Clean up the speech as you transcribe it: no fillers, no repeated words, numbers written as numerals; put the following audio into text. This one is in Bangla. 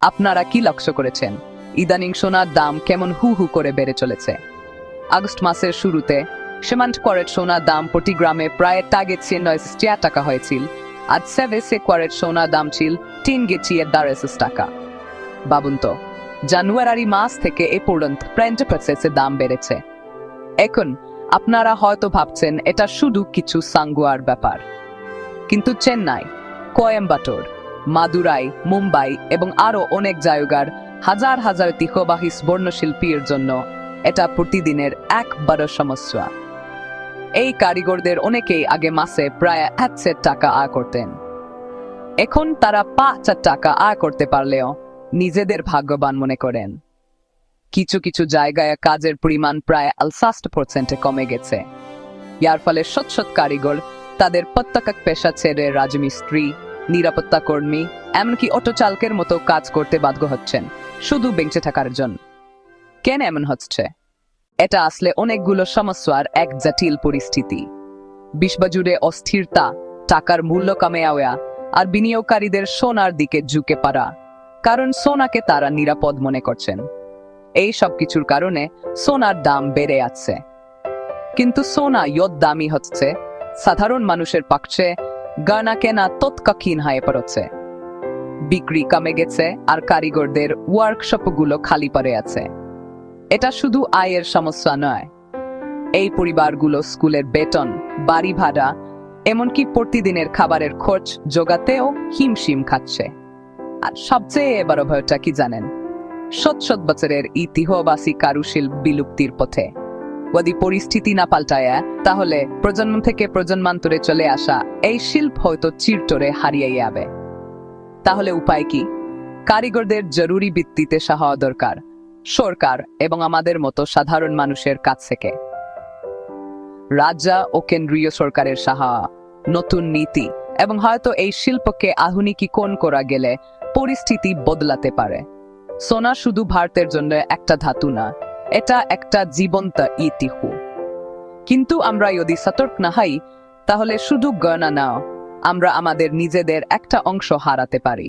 আপনারা কি লক্ষ্য করেছেন ইদানিং সোনার দাম কেমন হু হু করে বেড়ে চলেছে? আগস্ট মাসের শুরুতে সীমান্ত ক্যারেট সোনার দাম প্রতি গ্রামে প্রায় টার্গেট 9 টাকা হয়েছিল। আজ 7 ক্যারেট সোনার দাম ছিল 3 টাকা। ভাবুন তো, জানুয়ারি মাস থেকে এ পর্যন্ত প্রায় 20% দাম বেড়েছে। এখন আপনারা হয়তো ভাবছেন এটা শুধু কিছু সাঙ্গুয়ার ব্যাপার, কিন্তু চেন্নাই, কোয়েম্বাটোর, মাদুরাই, মুম্বাই এবং আরও অনেক জায়গার হাজার হাজার ঐতিহ্যবাহী বর্ণশিল্পীর জন্য এটা প্রতিদিনের এক বড় সমস্যা। এই কারিগরদের অনেকেই আগে মাসে প্রায় 1,000 টাকা আয় করতেন। এখন তারা 5,000 টাকা আয় করতে পারলেও নিজেদের ভাগ্যবান মনে করেন। কিছু কিছু জায়গায় কাজের পরিমাণ প্রায় 60% কমে গেছে। ইয়ার ফলে শত শত কারিগর তাদের প্রত্যেক পেশা ছেড়ে রাজমিস্ত্রি, নিরাপত্তা কর্মী, এমনকি অটো চালকের মতো কাজ করতে বাধ্য হচ্ছেন শুধু বেঁচে থাকার জন্য। কেন এমন হচ্ছে? এটা আসলে অনেকগুলো সমস্যার এক জটিল পরিস্থিতি। বিশ্বজুড়ে অস্থিরতা, টাকার মূল্য কমে যাওয়া আর বিনিয়োগকারীদের সোনার দিকে ঝুঁকে পড়া, কারণ সোনাকে তারা নিরাপদ মনে করছেন। এই সব কিছুর কারণে সোনার দাম বেড়ে যাচ্ছে। কিন্তু সোনা যত দামি হচ্ছে, সাধারণ মানুষের পক্ষে গয়না কেনা তৎকালীন হয়ে পড়ছে। বিক্রি কমে গেছে আর কারিগরদের ওয়ার্কশপগুলো খালি পড়ে আছে। এটা শুধু আয়ের সমস্যা নয়, এই পরিবারগুলো স্কুলের বেতন, বাড়ি ভাড়া, এমনকি প্রতিদিনের খাবারের খরচ জোগাতেও হিমশিম খাচ্ছে। আর সবচেয়ে বড় ভয়টা কি জানেন? শত শত বছরের ঐতিহ্যবাহী কারুশিল্প বিলুপ্তির পথে। যদি পরিস্থিতি না পাল্টায়, তাহলে প্রজন্ম থেকে প্রজন্মান্তরে চলে আসা এই শিল্প হয়তো চিরতরে হারিয়ে যাবে। তাহলে উপায় কি? কারিগরদের জরুরি ভিত্তিতে সহায়তা দরকার, সরকার এবং আমাদের মতো সাধারণ মানুষের কাছ থেকে। রাজ্য ও কেন্দ্রীয় সরকারের সহায়তা, নতুন নীতি এবং হয়তো এই শিল্পকে আধুনিকীকরণ করা গেলে পরিস্থিতি বদলাতে পারে। সোনা শুধু ভারতের জন্য একটা ধাতু না, এটা একটা জীবন্ত ঐতিহ্য। কিন্তু আমরা যদি সতর্ক না হই, তাহলে শুধু গয়না নাও, আমরা আমাদের নিজেদের একটা অংশ হারাতে পারি।